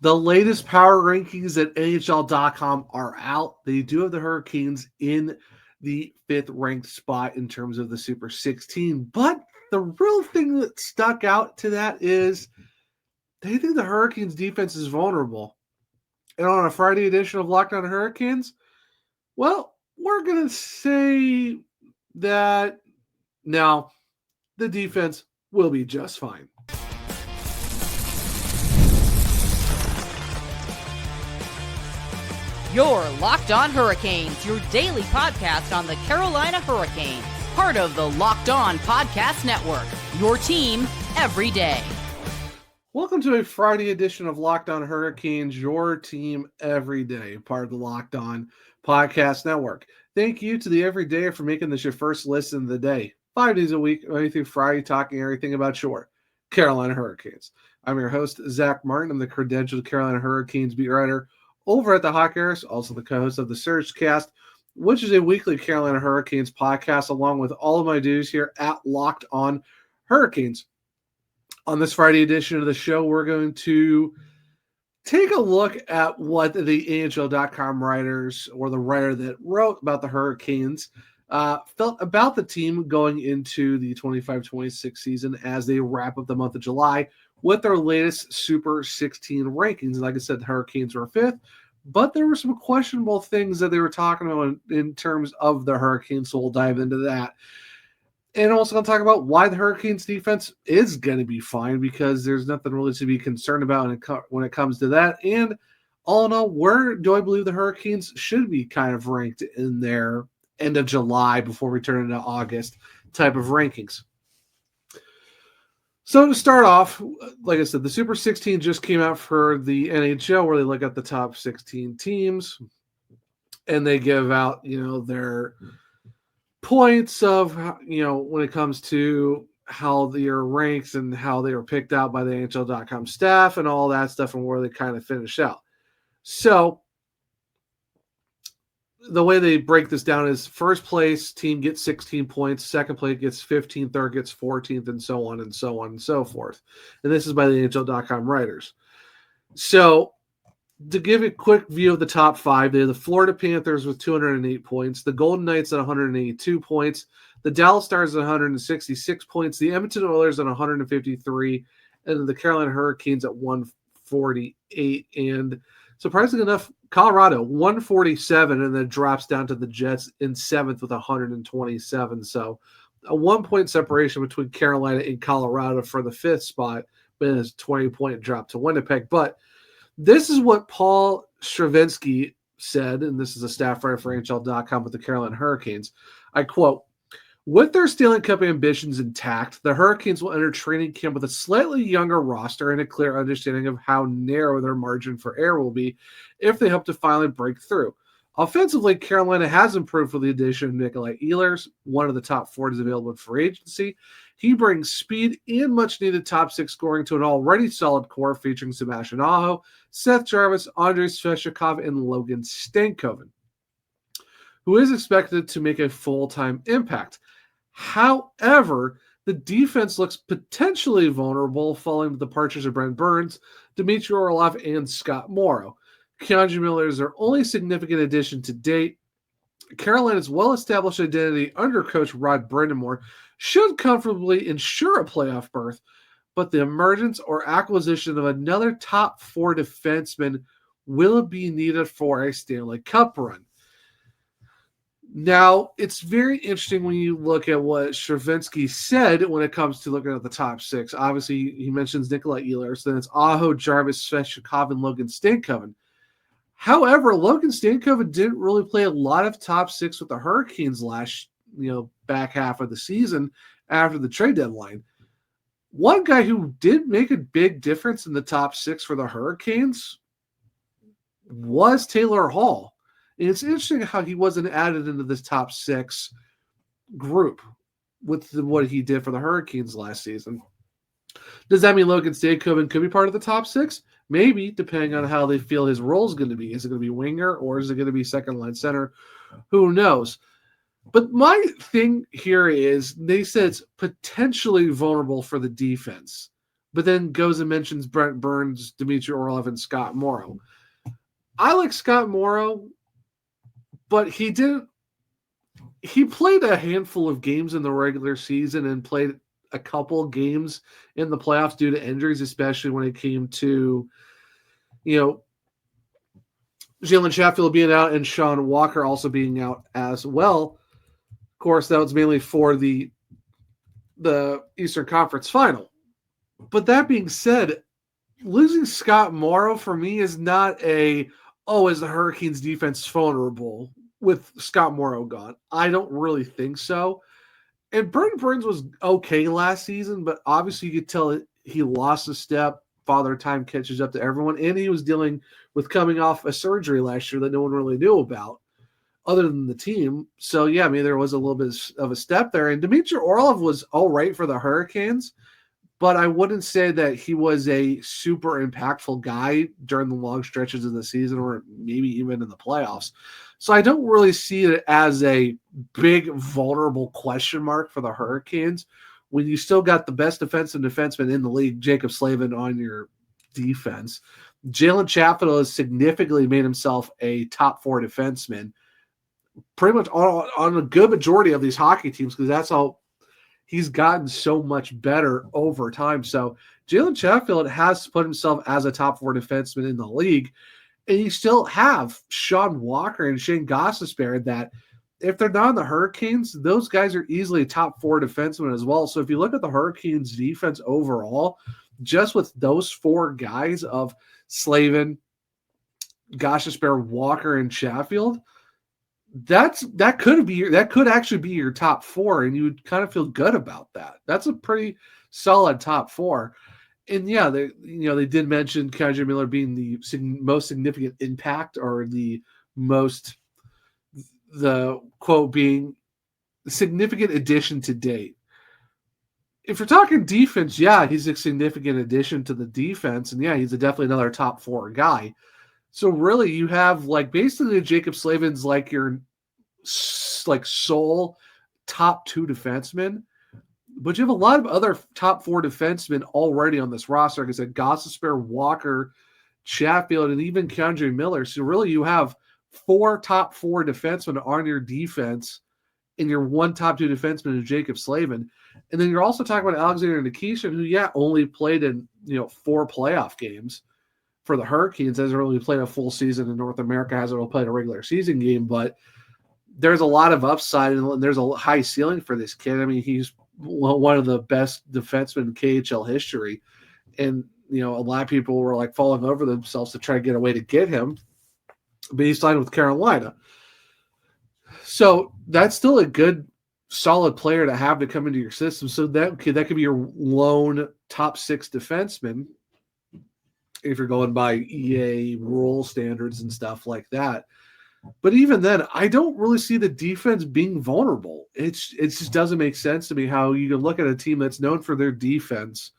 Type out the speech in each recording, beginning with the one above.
The latest power rankings at NHL.com are out. They do have the Hurricanes in the 5th ranked spot in terms of the Super 16. But the real thing that stuck out to that is they think the Hurricanes defense is vulnerable. And on a Friday edition of Locked On Hurricanes, well, we're going to say that now the defense will be just fine. You're Locked On Hurricanes, your daily podcast on the Carolina Hurricanes. Part of the Locked On Podcast Network, your team every day. Welcome to a Friday edition of Locked On Hurricanes, your team every day, part of the Locked On Podcast Network. Thank you to the Everydayer for making this your first listen of the day. 5 days a week, Monday through Friday, talking everything about your Carolina Hurricanes. I'm your host, Zach Martin. I'm the credentialed Carolina Hurricanes beat writer over at the Hawkers, also the co-host of the Surgecast, which is a weekly Carolina Hurricanes podcast, along with all of my duties here at Locked On Hurricanes. On this Friday edition of the show, we're going to take a look at what the NHL.com writers, or the writer that wrote about the Hurricanes, felt about the team going into the 25-26 season as they wrap up the month of July with their latest Super 16 rankings. And like I said, the Hurricanes were 5th, but there were some questionable things that they were talking about in terms of the Hurricanes, so we'll dive into that. And also going to talk about why the Hurricanes defense is going to be fine, because there's nothing really to be concerned about when it comes to that. And all in all, where do I believe the Hurricanes should be kind of ranked in their end of July before we turn into August type of rankings. So to start off, like I said, the Super 16 just came out for the NHL, where they look at the top 16 teams and they give out, their points of, when it comes to how they are ranked and how they were picked out by the NHL.com staff and all that stuff, and where they kind of finish out. So the way they break this down is first place team gets 16 points, second place gets 15, third gets 14th, and so on and so on and so forth. And this is by the NHL.com writers. So to give a quick view of the top 5, they have the Florida Panthers with 208 points, the Golden Knights at 182 points, the Dallas Stars at 166 points, the Edmonton Oilers at 153, and the Carolina Hurricanes at 148. And surprisingly enough, Colorado 147, and then drops down to the Jets in 7th with 127. So a 1-point separation between Carolina and Colorado for the 5th spot, but it's a 20-point drop to Winnipeg. But this is what Paul Stravinsky said, and this is a staff writer for NHL.com with the Carolina Hurricanes. I quote, "With their Stanley Cup ambitions intact, the Hurricanes will enter training camp with a slightly younger roster and a clear understanding of how narrow their margin for error will be if they hope to finally break through. Offensively, Carolina has improved with the addition of Nikolai Ehlers, one of the top forwards available in free agency. He brings speed and much-needed top-6 scoring to an already solid core featuring Sebastian Aho, Seth Jarvis, Andrei Svechnikov, and Logan Stankoven, who is expected to make a full-time impact. However, the defense looks potentially vulnerable following the departures of Brent Burns, Dmitry Orlov, and Scott Morrow. Keandre Miller is their only significant addition to date. Carolina's well-established identity under coach Rod Brind'Amour should comfortably ensure a playoff berth, but the emergence or acquisition of another top 4 defenseman will be needed for a Stanley Cup run." Now, it's very interesting when you look at what Stravinsky said when it comes to looking at the top 6. Obviously, he mentions Nikolai Ehlers, then it's Aho, Jarvis, Svechnikov, and Logan Stankoven. However, Logan Stankoven didn't really play a lot of top 6 with the Hurricanes back half of the season after the trade deadline. One guy who did make a big difference in the top 6 for the Hurricanes was Taylor Hall. And it's interesting how he wasn't added into this top 6 group with what he did for the Hurricanes last season. Does that mean Logan Stankoven could be part of the top 6? Maybe, depending on how they feel his role is going to be. Is it going to be winger, or is it going to be second-line center? Who knows? But my thing here is they said it's potentially vulnerable for the defense. but then goes and mentions Brent Burns, Dmitry Orlov, and Scott Morrow. I like Scott Morrow, but he played a handful of games in the regular season and played a couple of games in the playoffs due to injuries, especially when it came to, Jalen Chatfield being out and Sean Walker also being out as well. Of course, that was mainly for the Eastern Conference Final. But that being said, losing Scott Morrow for me is not is the Hurricanes defense vulnerable with Scott Morrow gone? I don't really think so. And Brent Burns was okay last season, but obviously you could tell he lost a step. Father time catches up to everyone, and he was dealing with coming off a surgery last year that no one really knew about other than the team. So, yeah, there was a little bit of a step there. And Dmitry Orlov was all right for the Hurricanes, but I wouldn't say that he was a super impactful guy during the long stretches of the season or maybe even in the playoffs. So I don't really see it as a big vulnerable question mark for the Hurricanes when you still got the best defenseman in the league, Jacob Slavin, on your defense. Jalen Chatfield has significantly made himself a top 4 defenseman pretty much on a good majority of these hockey teams because that's how he's gotten so much better over time. So Jalen Chatfield has put himself as a top 4 defenseman in the league. And you still have Sean Walker and Shane Gostisbehere that if they're not on the Hurricanes, those guys are easily top 4 defensemen as well. So if you look at the Hurricanes defense overall, just with those 4 guys of Slavin, Gostisbehere, Walker, and Chatfield, that could actually be your top 4, and you would kind of feel good about that. That's a pretty solid top 4. And yeah, they did mention K'Andre Miller being the most significant impact, or the quote being significant addition to date. If you're talking defense, yeah, he's a significant addition to the defense, and yeah, he's definitely another top 4 guy. So really, you have basically Jacob Slavin's your sole top 2 defenseman. But you have a lot of other top 4 defensemen already on this roster. Like I said, Gostisbehere, Walker, Chatfield, and even K'Andre Miller. So really you have 4 top 4 defensemen on your defense and your 1 top 2 defenseman in Jacob Slavin. And then you're also talking about Alexander Nikishin, who, only played in 4 playoff games for the Hurricanes. Hasn't really played a full season in North America, hasn't really played a regular season game, but there's a lot of upside and there's a high ceiling for this kid. He's one of the best defensemen in KHL history. And, a lot of people were falling over themselves to try to get a way to get him, but he signed with Carolina. So that's still a good, solid player to have to come into your system. So that could be your lone top 6 defenseman if you're going by EA rule standards and stuff like that. But even then, I don't really see the defense being vulnerable. It just doesn't make sense to me how you can look at a team that's known for their defense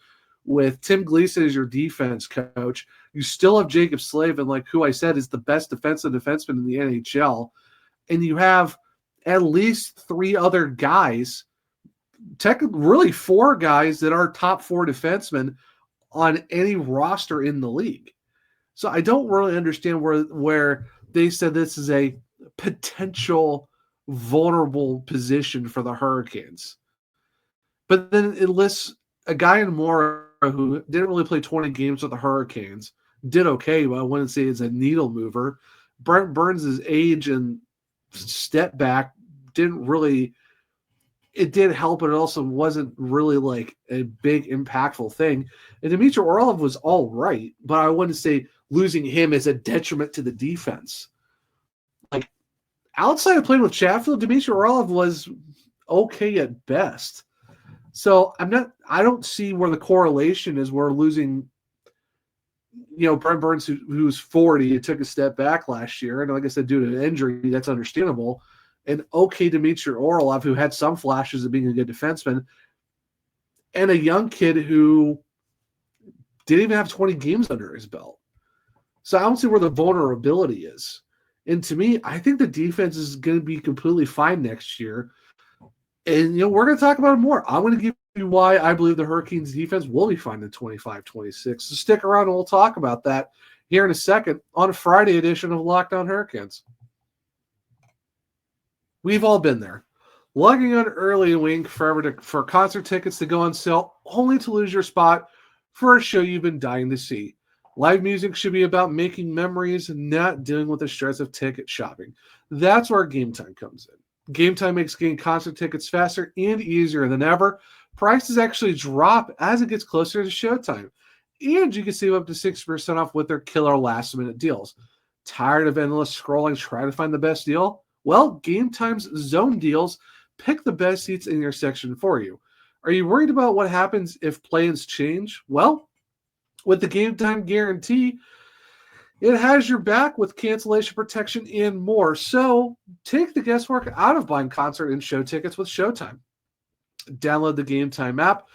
with Tim Gleason as your defense coach. You still have Jacob Slavin, who I said is the best defensive defenseman in the NHL. And you have at least 3 other guys, really 4 guys that are top 4 defensemen on any roster in the league. So I don't really understand where they said this is a potential vulnerable position for the Hurricanes. But then it lists a guy in Morrow who didn't really play 20 games with the Hurricanes, did okay, but I wouldn't say it's a needle mover. Brent Burns' age and step back it did help, but it also wasn't really a big impactful thing. And Dmitry Orlov was all right, but I wouldn't say losing him is a detriment to the defense. Outside of playing with Chatfield, Dmitry Orlov was okay at best. So I don't see where the correlation is. We're losing, Brent Burns, who's 40, it took a step back last year. And like I said, due to an injury, that's understandable. And okay, Dmitry Orlov, who had some flashes of being a good defenseman, and a young kid who didn't even have 20 games under his belt. So I don't see where the vulnerability is. And to me, I think the defense is going to be completely fine next year. And, we're going to talk about it more. I'm going to give why I believe the Hurricanes defense will be fine in 25-26. So stick around and we'll talk about that here in a second on a Friday edition of Locked On Hurricanes. We've all been there. Logging on early wink for concert tickets to go on sale, only to lose your spot for a show you've been dying to see. Live music should be about making memories and not dealing with the stress of ticket shopping. That's where Game Time comes in. Game Time makes getting concert tickets faster and easier than ever. Prices actually drop as it gets closer to showtime. And you can save up to 60% off with their killer last-minute deals. Tired of endless scrolling trying to find the best deal? Well, Game Time's zone deals pick the best seats in your section for you. Are you worried about what happens if plans change? Well, with the Game Time guarantee, it has your back with cancellation protection and more. So take the guesswork out of buying concert and show tickets with Showtime. Download the Game Time app,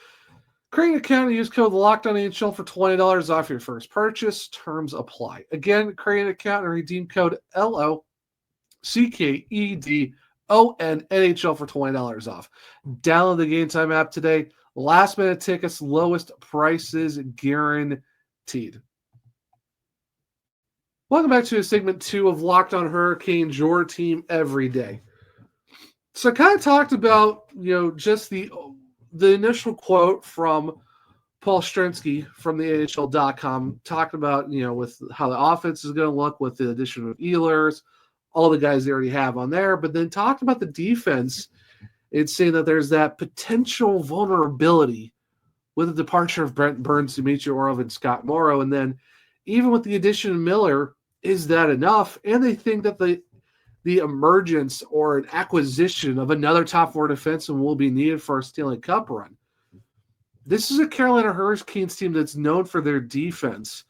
create an account and use code LOCKEDONNHL for $20 off your first purchase. Terms apply. Again, create an account and redeem code LOCKEDONNHL for $20 off. Download the Game Time app today. Last minute tickets, lowest prices guaranteed. Welcome back to segment 2 of Locked On Hurricanes, your team every day. So I kind of talked about, just the initial quote from Paul Strensky from the NHL.com, talking about, with how the offense is going to look with the addition of Ehlers, all the guys they already have on there, but then talked about the defense. It's saying that there's that potential vulnerability with the departure of Brent Burns, Dmitry Orlov, and Scott Morrow. And then even with the addition of Miller, is that enough? And they think that the emergence or an acquisition of another top 4 defenseman will be needed for a Stanley Cup run. This is a Carolina Hurricanes team that's known for their defense.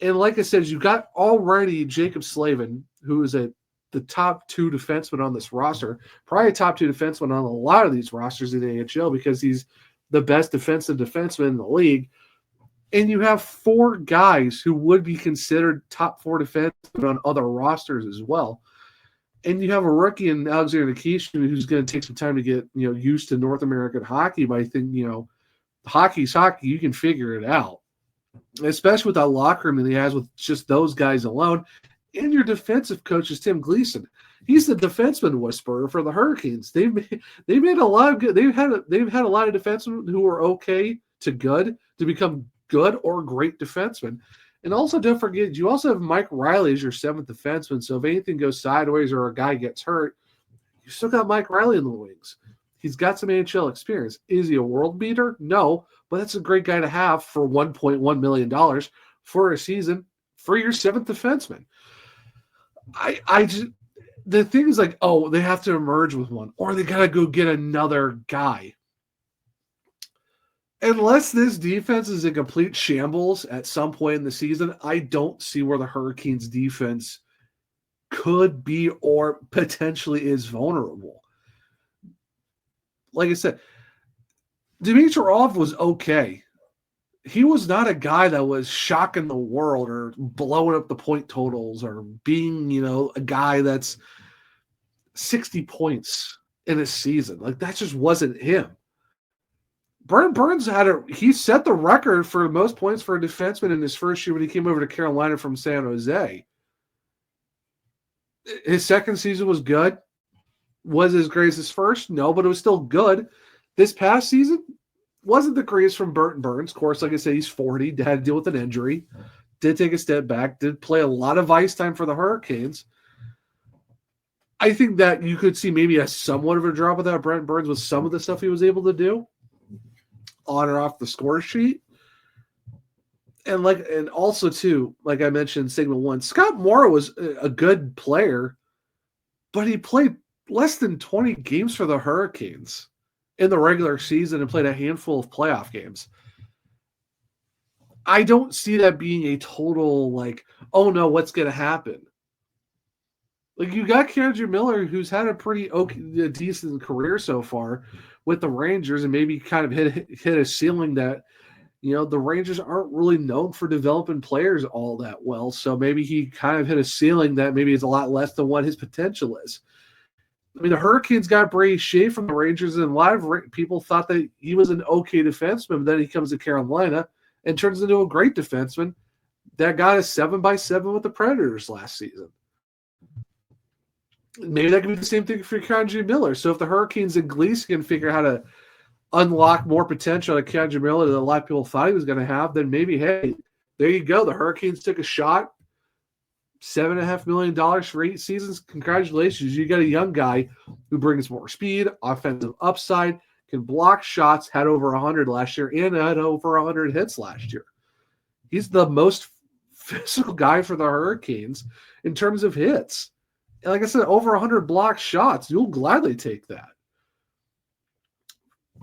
And like I said, you've got already Jacob Slavin, who is the top 2 defenseman on this roster, probably a top 2 defenseman on a lot of these rosters in the AHL because he's the best defensive defenseman in the league. And you have 4 guys who would be considered top 4 defensemen on other rosters as well. And you have a rookie in Alexander Nikishin who's going to take some time to get used to North American hockey. But I think hockey's hockey. You can figure it out, especially with that locker room that he has with just those guys alone. And your defensive coach is Tim Gleason. He's the defenseman whisperer for the Hurricanes. They've made a lot of good. They've had a lot of defensemen who are okay to good to become good or great defensemen. And also, don't forget, you also have Mike Riley as your 7th defenseman. So if anything goes sideways or a guy gets hurt, you still got Mike Riley in the wings. He's got some NHL experience. Is he a world beater? No, but that's a great guy to have for $1.1 million for a season for your 7th defenseman. The thing is like, they have to emerge with one, or they got to go get another guy. Unless this defense is a complete shambles at some point in the season, I don't see where the Hurricanes defense could be or potentially is vulnerable. Like I said, Dmitry Orlov was okay. He was not a guy that was shocking the world or blowing up the point totals or being, a guy that's 60 points in a season. Like, that just wasn't him. Brent Burns he set the record for most points for a defenseman in his first year when he came over to Carolina from San Jose. His second season was good. Was as great as his first? No, but it was still good. This past season wasn't the greatest from Brent Burns. Of course, like I said, he's 40, had to deal with an injury, did take a step back, did play a lot of ice time for the Hurricanes. I think that you could see maybe a somewhat of a drop without Brent Burns with some of the stuff he was able to do on or off the score sheet. And also too, like I mentioned in segment 1, Scott Morrow was a good player, but he played less than 20 games for the Hurricanes in the regular season and played a handful of playoff games. I don't see that being a total oh no, what's going to happen? You got Kendrick Miller, who's had a pretty decent career so far with the Rangers, and maybe kind of hit a ceiling that, the Rangers aren't really known for developing players all that well. So maybe he kind of hit a ceiling that maybe is a lot less than what his potential is. I mean, the Hurricanes got Brady Shea from the Rangers, and a lot of people thought that he was an okay defenseman, but then he comes to Carolina and turns into a great defenseman that got a 7x7 with the Predators last season. Maybe that could be the same thing for Keandre Miller. So if the Hurricanes and Gleason can figure out how to unlock more potential at Keandre Miller than a lot of people thought he was going to have, then maybe, hey, there you go. The Hurricanes took a shot. $7.5 million for 8 seasons. Congratulations. You got a young guy who brings more speed, offensive upside, can block shots, had over 100 last year, and had over 100 hits last year. He's the most physical guy for the Hurricanes in terms of hits. And like I said, over 100 blocked shots. You'll gladly take that.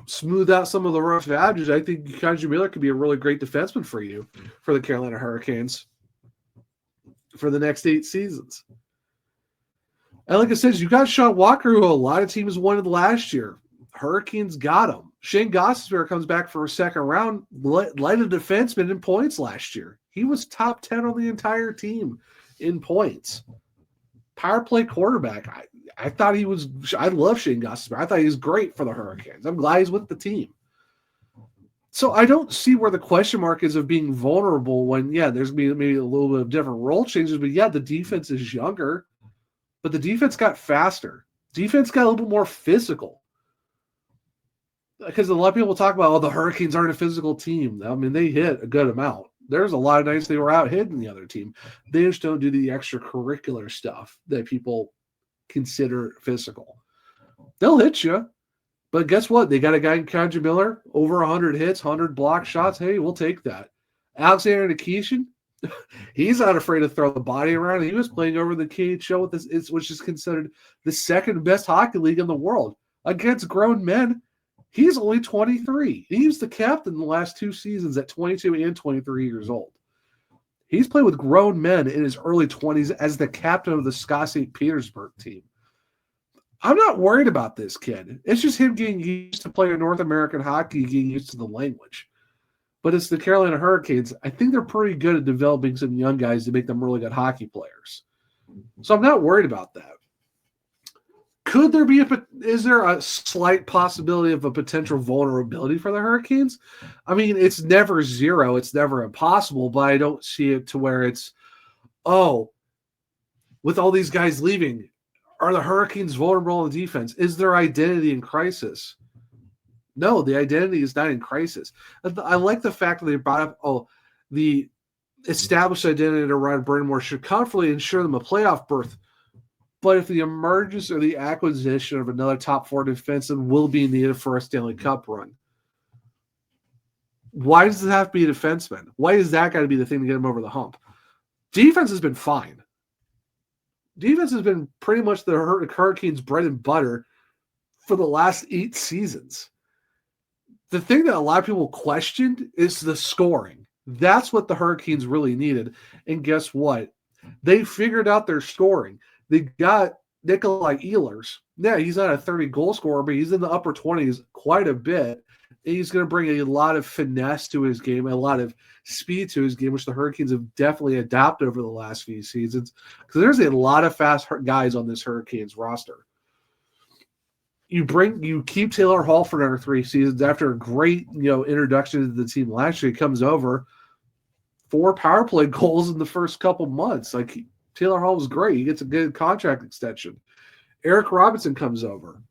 Smooth out some of the rough edges. I think Keandre Miller could be a really great defenseman for you, for the Carolina Hurricanes, for the next 8 seasons. And like I said, you got Sean Walker, who a lot of teams wanted last year. Hurricanes got him. Shane Gostisbehere comes back for a second round, led a defenseman in points last year. He was top 10 on the entire team in points. Power play quarterback. I thought he was – I love Shane Gostisbehere. I thought he was great for the Hurricanes. I'm glad he's with the team. So I don't see where the question mark is of being vulnerable when, yeah, there's maybe a little bit of different role changes, but yeah, the defense is younger, but the defense got faster. Defense got a little bit more physical. Because a lot of people talk about, the Hurricanes aren't a physical team. I mean, they hit a good amount. There's a lot of nights they were out hitting the other team. They just don't do the extracurricular stuff that people consider physical. They'll hit you. But guess what? They got a guy in Keandre Miller, over 100 hits, 100 block shots. Hey, we'll take that. Alexander Nikishin, he's not afraid to throw the body around. He was playing over the KHL with this, which is considered the second best hockey league in the world. Against grown men, he's only 23. He was the captain the last 2 seasons at 22 and 23 years old. He's played with grown men in his early 20s as the captain of the Scott St. Petersburg team. I'm not worried about this kid. It's just him getting used to playing North American hockey, getting used to the language. But it's the Carolina Hurricanes. I think they're pretty good at developing some young guys to make them really good hockey players. So I'm not worried about that. Could there be is there a slight possibility of a potential vulnerability for the Hurricanes? I mean, it's never zero. It's never impossible, but I don't see it to where it's, with all these guys leaving, are the Hurricanes vulnerable in defense? Is their identity in crisis? No, the identity is not in crisis. I like the fact that they brought up, the established identity around Brandon should comfortably ensure them a playoff berth. But if the emergence or the acquisition of another top 4 defenseman will be needed for a Stanley Cup run, why does it have to be a defenseman? Why is that got to be the thing to get him over the hump? Defense has been fine. Defense has been pretty much the Hurricanes' bread and butter for the last 8 seasons. The thing that a lot of people questioned is the scoring. That's what the Hurricanes really needed. And guess what? They figured out their scoring. They got Nikolai Ehlers. Yeah, he's not a 30-goal scorer, but he's in the upper 20s quite a bit. And he's going to bring a lot of finesse to his game, a lot of speed to his game, which the Hurricanes have definitely adopted over the last few seasons. Because there's a lot of fast guys on this Hurricanes roster. You keep Taylor Hall for another 3 seasons after a great, introduction to the team last year. He comes over, 4 power play goals in the first couple months. Like, Taylor Hall was great. He gets a good contract extension. Eric Robinson comes over.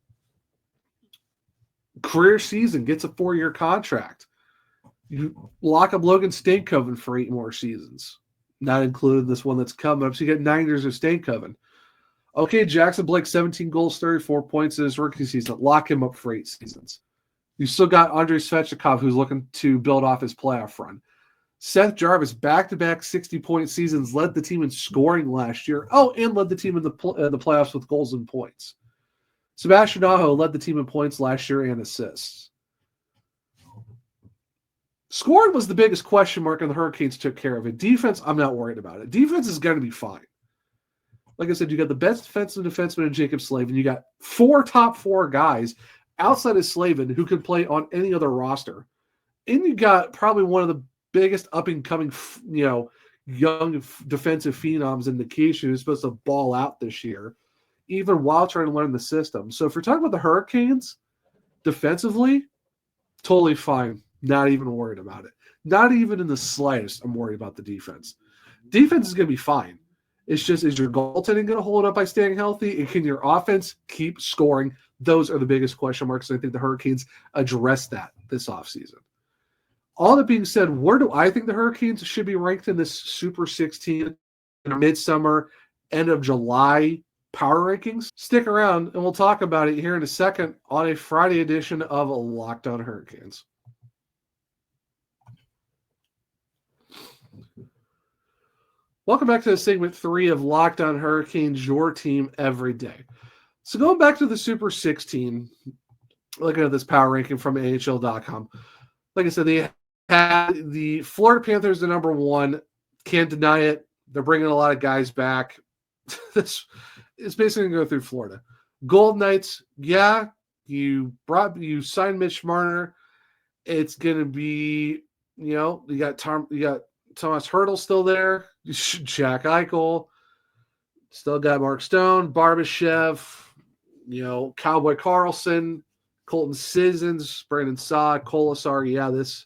Career season, gets a 4-year contract. You lock up Logan Stankoven for 8 more seasons, not including this one that's coming up. So you get 9 years of Stankoven. Okay, Jackson Blake, 17 goals, 34 points in his rookie season. Lock him up for 8 seasons. You still got Andrei Svechnikov, who's looking to build off his playoff run. Seth Jarvis, back-to-back 60-point seasons, led the team in scoring last year. And led the team in the playoffs with goals and points. Sebastian Aho led the team in points last year and assists. Scoring was the biggest question mark, and the Hurricanes took care of it. Defense, I'm not worried about it. Defense is going to be fine. Like I said, you got the best defenseman in Jacob Slavin. You got 4 top 4 guys outside of Slavin who can play on any other roster. And you got probably one of the biggest up-and-coming, young defensive phenoms in Nikishin, who's supposed to ball out this year. even while trying to learn the system. So if you're talking about the Hurricanes, defensively, totally fine. Not even worried about it. Not even in the slightest I'm worried about the defense. Defense is going to be fine. It's just, is your goaltending going to hold up by staying healthy? And can your offense keep scoring? Those are the biggest question marks. And I think the Hurricanes address that this offseason. All that being said, where do I think the Hurricanes should be ranked in this Super 16 midsummer, end of July power rankings? Stick around and we'll talk about it here in a second on a Friday edition of Locked On Hurricanes. Welcome back to segment 3 of Locked On Hurricanes, your team every day. So going back to the Super 16, looking at this power ranking from NHL.com, like I said, they had the Florida Panthers the number 1. Can't deny it. They're bringing a lot of guys back. This is basically going to go through Florida. Golden Knights, yeah, you signed Mitch Marner. It's going to be, you got Thomas Hertl still there. Jack Eichel. Still got Mark Stone, Barbashev, Cowboy Carlson, Colton Sissons, Brandon Saad, Kolasar. Yeah, this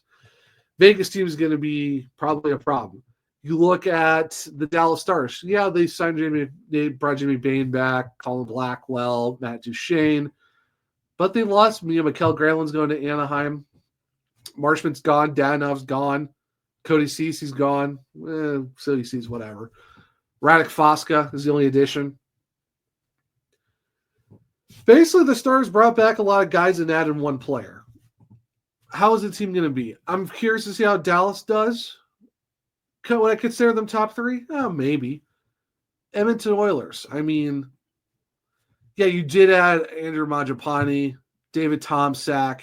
Vegas team is going to be probably a problem. You look at the Dallas Stars. Yeah, they brought Jimmy Bain back, Colin Blackwell, Matt Duchene. But they lost Mikael Granlund's going to Anaheim. Marshman's gone. Danov's gone. Cody Cece's gone. Cody Cece's whatever. Radek Foska is the only addition. Basically, the Stars brought back a lot of guys and added one player. How is the team going to be? I'm curious to see how Dallas does. Would I consider them top 3? Oh, maybe. Edmonton Oilers. I mean, yeah, you did add Andrew Mangiapane, David Tomczak.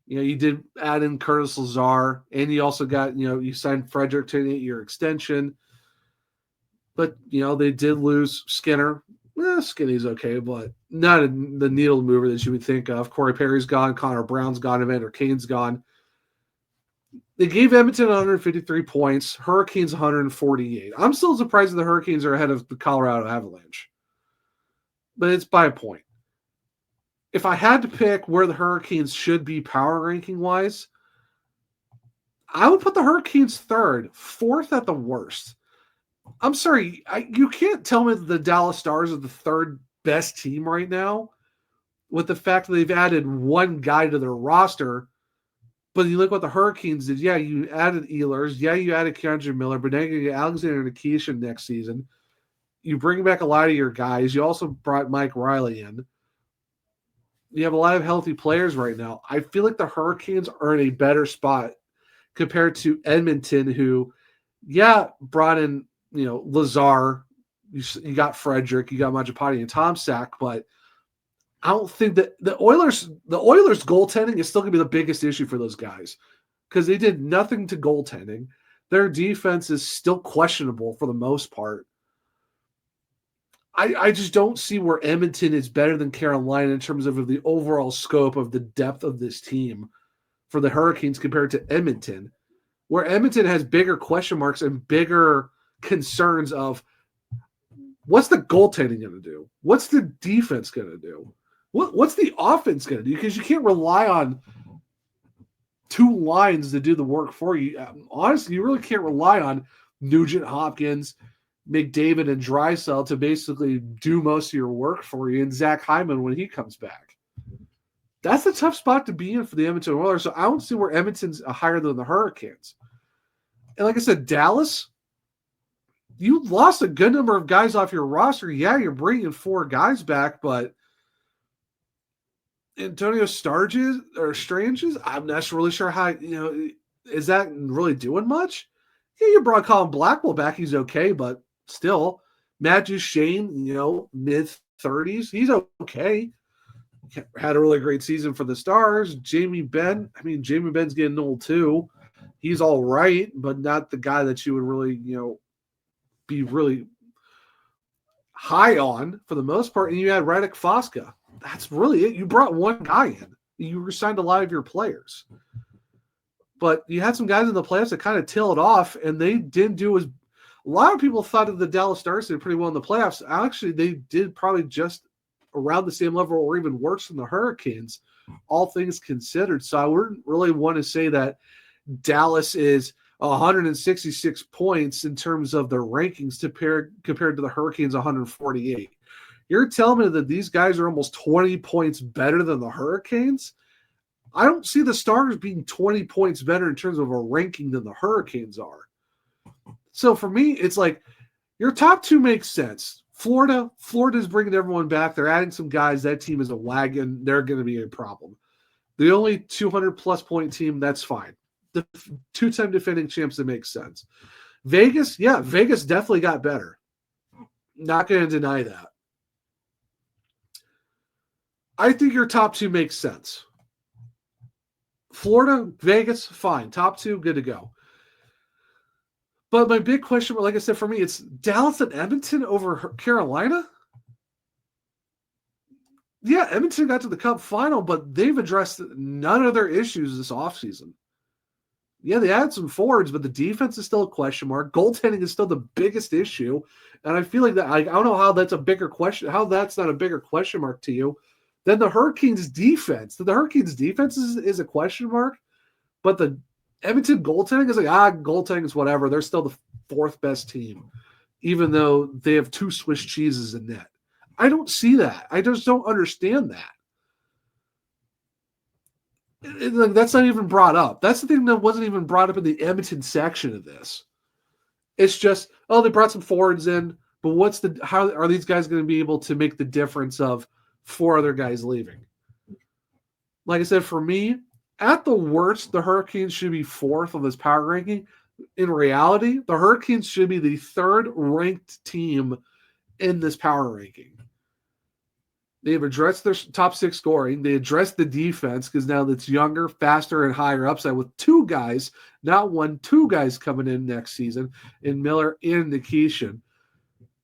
You did add in Curtis Lazar, and you also got, you signed Frederick to an 8-year extension. But, they did lose Skinner. Skinny's okay, but not the needle mover that you would think of. Corey Perry's gone, Connor Brown's gone, Evander Kane's gone. They gave Edmonton 153 points, Hurricanes 148. I'm still surprised that the Hurricanes are ahead of the Colorado Avalanche. But it's by a point. If I had to pick where the Hurricanes should be power ranking-wise, I would put the Hurricanes 3rd, 4th at the worst. I'm sorry, you can't tell me that the Dallas Stars are the 3rd best team right now with the fact that they've added one guy to their roster. But you look what the Hurricanes did. Yeah, you added Ehlers. Yeah, you added Keandre Miller. But now you get Alexander Nikishin next season. You bring back a lot of your guys. You also brought Mike Riley in. You have a lot of healthy players right now. I feel like the Hurricanes are in a better spot compared to Edmonton, who, brought in, Lazar. You got Frederick. You got Mangiapane and Tomczak, but I don't think that the Oilers goaltending is still going to be the biggest issue for those guys because they did nothing to goaltending. Their defense is still questionable for the most part. I just don't see where Edmonton is better than Carolina in terms of the overall scope of the depth of this team for the Hurricanes compared to Edmonton, where Edmonton has bigger question marks and bigger concerns of what's the goaltending going to do? What's the defense going to do? What's the offense going to do? Because you can't rely on 2 lines to do the work for you. Honestly, you really can't rely on Nugent Hopkins, McDavid, and Draisaitl to basically do most of your work for you, and Zach Hyman when he comes back. That's a tough spot to be in for the Edmonton Oilers, so I don't see where Edmonton's higher than the Hurricanes. And like I said, Dallas, you lost a good number of guys off your roster. Yeah, you're bringing 4 guys back, but Antonio Stranges, I'm not really sure how, is that really doing much? Yeah, you brought Colin Blackwell back. He's okay, but still. Matt Duchene, mid-30s. He's okay. Had a really great season for the Stars. Jamie Benn, Jamie Benn's getting old too. He's all right, but not the guy that you would really, be really high on for the most part. And you had Radek Foska. That's really it. You brought one guy in. You resigned a lot of your players. But you had some guys in the playoffs that kind of tailed off, and they didn't do as A lot of people thought that the Dallas Stars did pretty well in the playoffs. Actually, they did probably just around the same level or even worse than the Hurricanes, all things considered. So I wouldn't really want to say that Dallas is 166 points in terms of their rankings compared to the Hurricanes 148. You're telling me that these guys are almost 20 points better than the Hurricanes? I don't see the Stars being 20 points better in terms of a ranking than the Hurricanes are. So for me, it's like your top two makes sense. Florida's bringing everyone back. They're adding some guys. That team is a wagon. They're going to be a problem. The only 200-plus point team, that's fine. The two-time defending champs, that makes sense. Vegas, yeah, Vegas definitely got better. Not going to deny that. I think your top two makes sense. Florida, Vegas, fine. Top two, good to go. But my big question, like I said, for me, it's Dallas and Edmonton over Carolina. Yeah, Edmonton got to the Cup final, but they've addressed none of their issues this offseason. Yeah, they added some forwards, but the defense is still a question mark. Goaltending is still the biggest issue. And I feel like that I don't know how that's a bigger question, how that's not a bigger question mark to you than the Hurricanes defense. The Hurricanes defense is a question mark, but the Edmonton goaltending is like, goaltending is whatever. They're still the fourth best team, even though they have two Swiss cheeses in net. I don't see that. I just don't understand that. That's not even brought up. That's the thing that wasn't even brought up in the Edmonton section of this. It's just, they brought some forwards in, but how are these guys going to be able to make the difference of four other guys leaving? Like I said, for me, at the worst, the Hurricanes should be fourth on this power ranking. In reality, the Hurricanes should be the third ranked team in this power ranking. They've addressed their top six scoring. They addressed the defense because now it's younger, faster, and higher upside with two guys, not one, two guys coming in next season in Miller and Nikishin.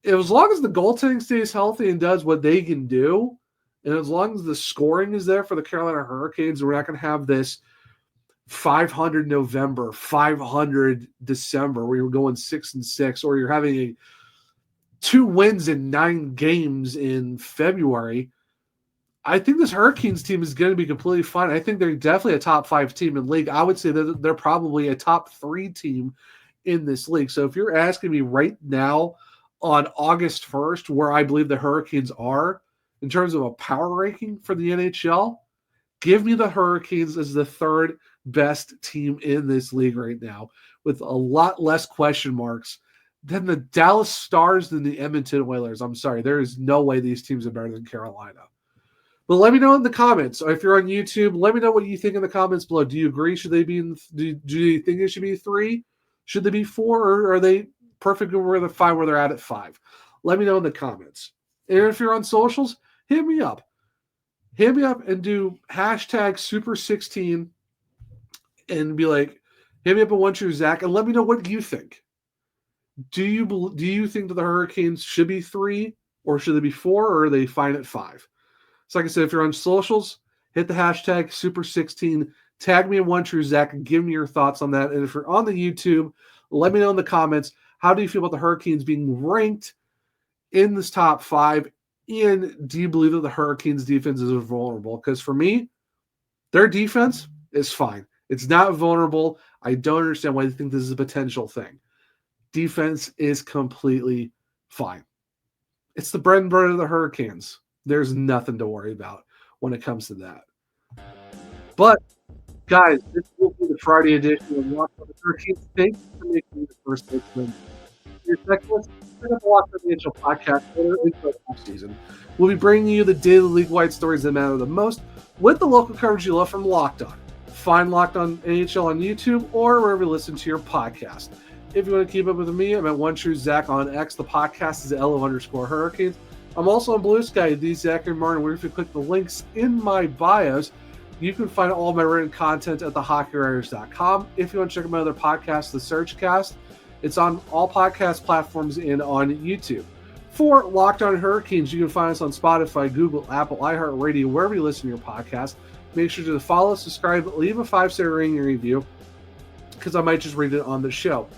As long as the goaltending stays healthy and does what they can do, and as long as the scoring is there for the Carolina Hurricanes, we're not going to have this 500 November, 500 December where you're going 6-6, or you're having 2 wins in 9 games in February. I think this Hurricanes team is going to be completely fine. I think they're definitely a top 5 team in the league. I would say that they're probably a top 3 team in this league. So if you're asking me right now on August 1st where I believe the Hurricanes are in terms of a power ranking for the NHL, give me the Hurricanes as the third best team in this league right now with a lot less question marks than the Dallas Stars and the Edmonton Oilers. I'm sorry. There is no way these teams are better than Carolina. But let me know in the comments. If you're on YouTube, let me know what you think in the comments below. Do you agree? Should they be do you think they should be 3? Should they be 4? Or are they perfect where they're 5, where they're at 5? Let me know in the comments. And if you're on socials, hit me up. Hit me up and do hashtag Super16 and be like, hit me up at One True Zach and let me know what you think. Do you think that the Hurricanes should be 3 or should they be 4 or are they fine at 5? So like I said, if you're on socials, hit the hashtag Super16, tag me in One True Zach and give me your thoughts on that. And if you're on the YouTube, let me know in the comments, how do you feel about the Hurricanes being ranked in this top 5? And do you believe that the Hurricanes defense is vulnerable? Because for me, their defense is fine. It's not vulnerable. I don't understand why they think this is a potential thing. Defense is completely fine. It's the bread and butter of the Hurricanes. There's nothing to worry about when it comes to that. But, guys, this will be the Friday edition of Locked On Hurricanes. Thank you for making me the first listener. Your checklist, set up a Locked On NHL podcast for the offseason. We'll be bringing you the daily league-wide stories that matter the most with the local coverage you love from Locked On. Find Locked On NHL on YouTube or wherever you listen to your podcast. If you want to keep up with me, I'm at One True Zach on X. The podcast is at LO_Hurricanes. I'm also on Blue Sky, the Zachary Martin, where if you click the links in my bios, you can find all my written content at thehockeywriters.com. If you want to check out my other podcast, The Surgecast, it's on all podcast platforms and on YouTube. For Locked On Hurricanes, you can find us on Spotify, Google, Apple, iHeartRadio, wherever you listen to your podcast. Make sure to follow, subscribe, leave a 5-star rating and review, because I might just read it on the show.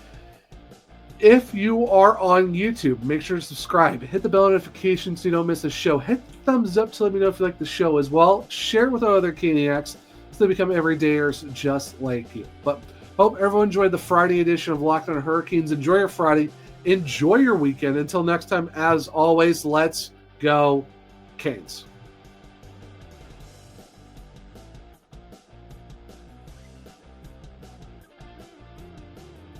If you are on YouTube, make sure to subscribe. Hit the bell notification so you don't miss a show. Hit the thumbs up to let me know if you like the show as well. Share it with our other Caniacs so they become everydayers just like you. But hope everyone enjoyed the Friday edition of Locked On Hurricanes. Enjoy your Friday. Enjoy your weekend. Until next time, as always, let's go Canes.